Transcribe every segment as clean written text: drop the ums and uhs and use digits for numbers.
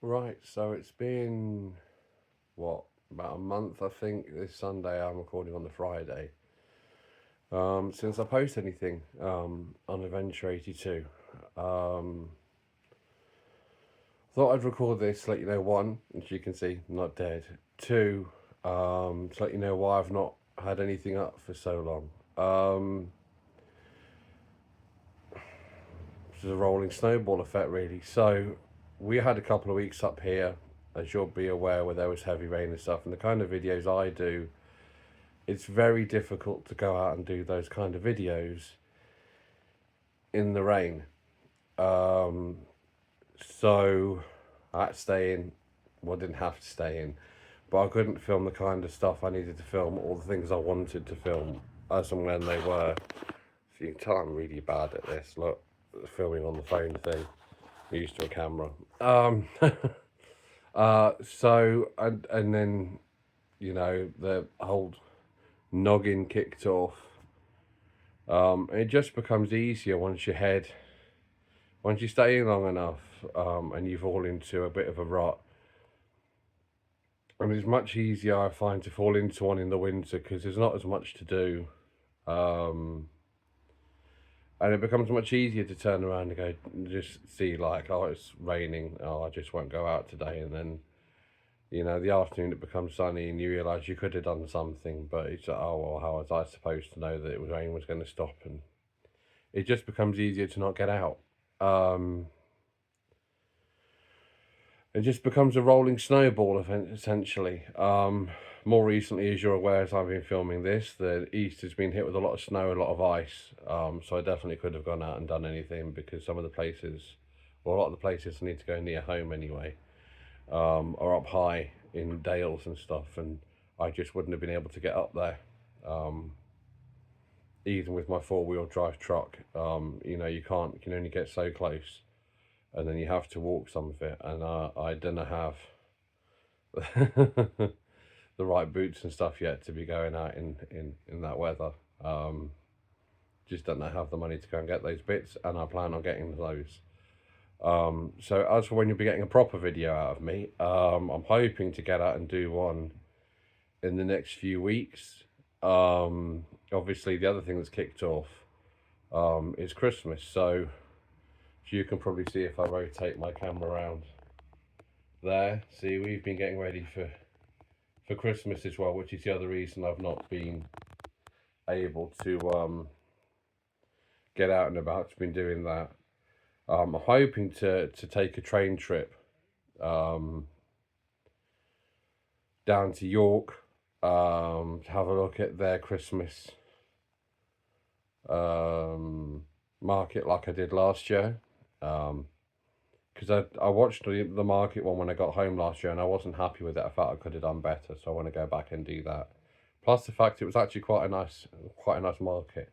Right, so it's been what, about a month, I think. This Sunday I'm recording on the Friday. Since I post anything on Adventure 82. Um, Thought I'd record this to let you know, one, as you can see, I'm not dead. Two, to let you know why I've not had anything up for so long. It's a rolling snowball effect, really. So we had a couple of weeks up here, as you'll be aware, where there was heavy rain and stuff, and the kind of videos I do, it's very difficult to go out and do those kind of videos in the rain. Um, so I had to stay in. Well, I didn't have to stay in, but I couldn't film the kind of stuff I needed to film, all the things I wanted to film, as and when they were. So you can tell I'm really bad at this. Look, filming on the phone thing. I'm used to a camera. And then the whole noggin kicked off. It just becomes easier once you stay in long enough, and you fall into a bit of a rut. And it's much easier, I find, to fall into one in the winter because there's not as much to do. Um, and it becomes much easier to turn around and go, just see, like, oh, it's raining, oh, I just won't go out today. And then, the afternoon it becomes sunny and you realise you could have done something, but it's like, oh, well, how was I supposed to know that rain was going to stop? And it just becomes easier to not get out. It just becomes a rolling snowball, essentially. More recently, as you're aware, as I've been filming this, the east has been hit with a lot of snow, a lot of ice. So I definitely could have gone out and done anything because some of the places, well, a lot of the places I need to go near home anyway, are up high in dales and stuff, and I just wouldn't have been able to get up there. Even with my four-wheel drive truck, you can only get so close, and then you have to walk some of it, and I don't have the right boots and stuff yet to be going out in that weather. Just don't have the money to go and get those bits, and I plan on getting those. So as for when you'll be getting a proper video out of me, I'm hoping to get out and do one in the next few weeks. Obviously, the other thing that's kicked off is Christmas, so you can probably see if I rotate my camera around there. See, we've been getting ready for Christmas as well, which is the other reason I've not been able to get out and about. I've been doing that. I'm hoping to take a train trip down to York, to have a look at their Christmas market like I did last year. Because I watched the market one when I got home last year and I wasn't happy with it. I felt I could have done better, so I want to go back and do that. Plus the fact it was actually quite a nice market.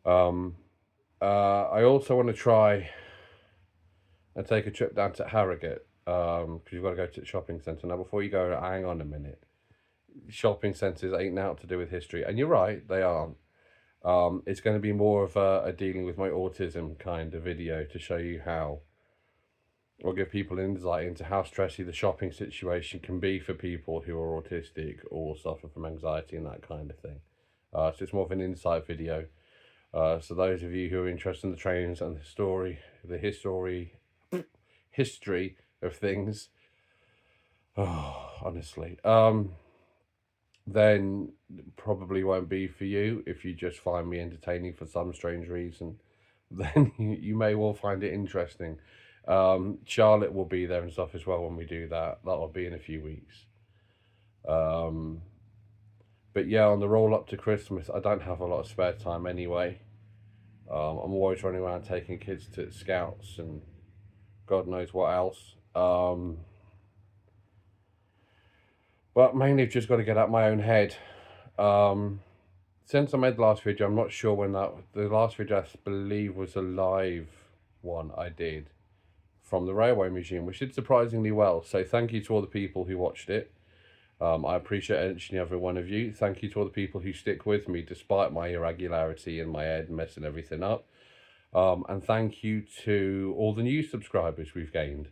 I also want to try and take a trip down to Harrogate, because you've got to go to the shopping centre. Now, before you go, hang on a minute. Shopping centres ain't now to do with history, and you're right, they aren't. It's going to be more of a dealing with my autism kind of video to show you how, or give people insight into how stressy the shopping situation can be for people who are autistic or suffer from anxiety and that kind of thing. So it's more of an insight video. So those of you who are interested in the trains and the history of things, oh, honestly, then probably won't be for you. If you just find me entertaining for some strange reason, then you may well find it interesting. Charlotte will be there and stuff as well when we do that. That'll be in a few weeks. But yeah, on the roll up to Christmas, I don't have a lot of spare time anyway. I'm always running around taking kids to scouts and God knows what else. But mainly I've just got to get out my own head. Since I made the last video, I'm not sure when the last video I believe was a live one I did from the Railway Museum, which did surprisingly well. So thank you to all the people who watched it. I appreciate each and every one of you. Thank you to all the people who stick with me despite my irregularity and my head messing everything up. And thank you to all the new subscribers we've gained.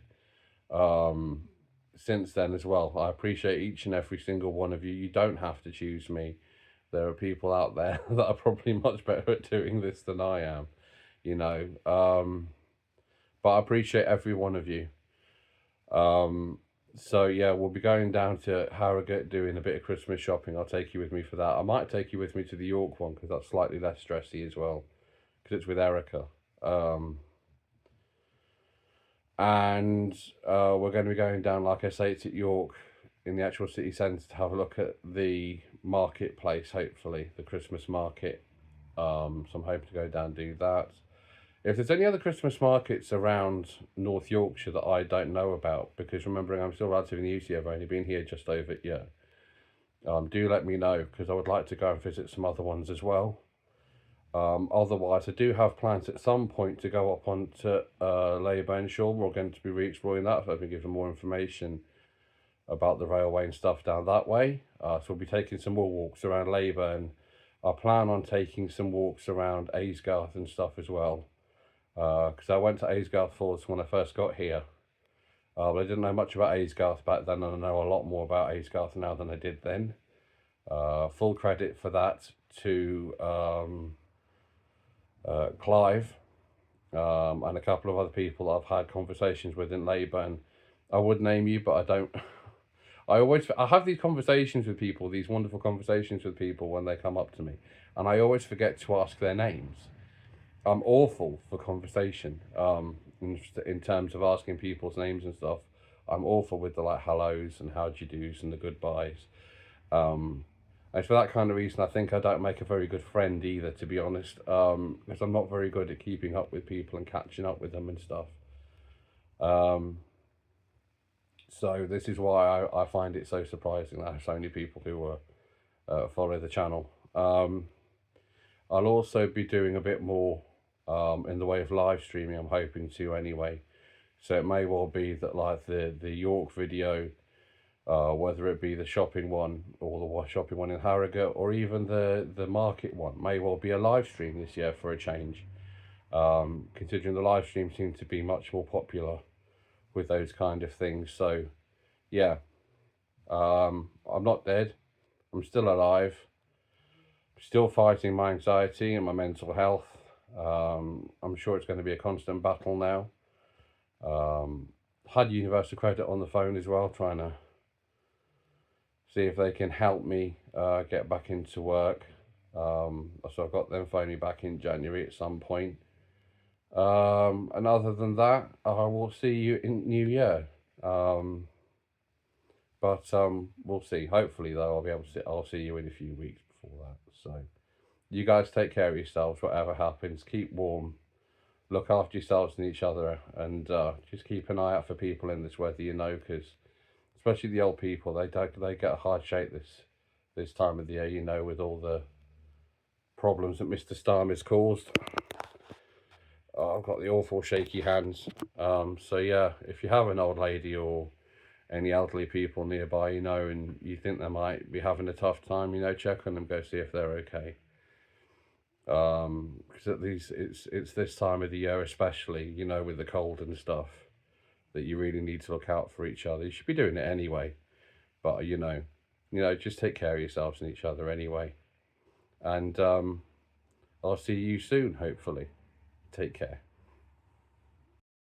since then as well. I appreciate each and every single one of you. You don't have to choose me. There are people out there that are probably much better at doing this than I am, you know. But I appreciate every one of you. So yeah, we'll be going down to Harrogate doing a bit of Christmas shopping. I'll take you with me for that. I might take you with me to the York one because that's slightly less stressy as well, because it's with Erica. And we're going to be going down, like I say, it's at York in the actual city centre to have a look at the marketplace, hopefully, the Christmas market. So I'm hoping to go down and do that. If there's any other Christmas markets around North Yorkshire that I don't know about, because remembering I'm still relatively new to you, I've only been here just over a year, do let me know, because I would like to go and visit some other ones as well. Otherwise, I do have plans at some point to go up onto Leyburn Shore. We're going to be re-exploring that. So I've been given more information about the railway and stuff down that way. So we'll be taking some more walks around Leyburn. I plan on taking some walks around Aysgarth and stuff as well. Because I went to Aysgarth Falls when I first got here. But I didn't know much about Aysgarth back then, and I know a lot more about Aysgarth now than I did then. Full credit for that to Clive and a couple of other people I've had conversations with in Leyburn. I would name you, but I don't. I have these conversations with people, these wonderful conversations with people when they come up to me, and I always forget to ask their names. I'm awful for conversation, in terms of asking people's names and stuff. I'm awful with the like hellos and how do you do's and the goodbyes. And for that kind of reason, I think I don't make a very good friend either, to be honest, because I'm not very good at keeping up with people and catching up with them and stuff. So this is why I find it so surprising that I have so many people who follow the channel. I'll also be doing a bit more in the way of live streaming, I'm hoping to anyway. So it may well be that like the York video, whether it be the shopping one or the shopping one in Harrogate or even the market one, may well be a live stream this year for a change. Considering the live stream seems to be much more popular with those kind of things. So yeah, I'm not dead. I'm still alive. Still fighting my anxiety and my mental health. I'm sure it's going to be a constant battle now. Had Universal Credit on the phone as well, trying to see if they can help me get back into work. So I've got them phoning back in January at some point. And other than that, I will see you in New Year. But we'll see. Hopefully, though, I'll see you in a few weeks before that. So you guys take care of yourselves, whatever happens. Keep warm. Look after yourselves and each other, and just keep an eye out for people in this weather, you know, because especially the old people, they get a hard shake this time of the year, you know, with all the problems that Mr. Starmer's caused. I've got the awful shaky hands. So yeah, if you have an old lady or any elderly people nearby, you know, and you think they might be having a tough time, you know, check on them, go see if they're okay. Because at least it's this time of the year especially, you know, with the cold and stuff, that you really need to look out for each other. You should be doing it anyway, but you know, just take care of yourselves and each other anyway. And I'll see you soon, hopefully. Take care.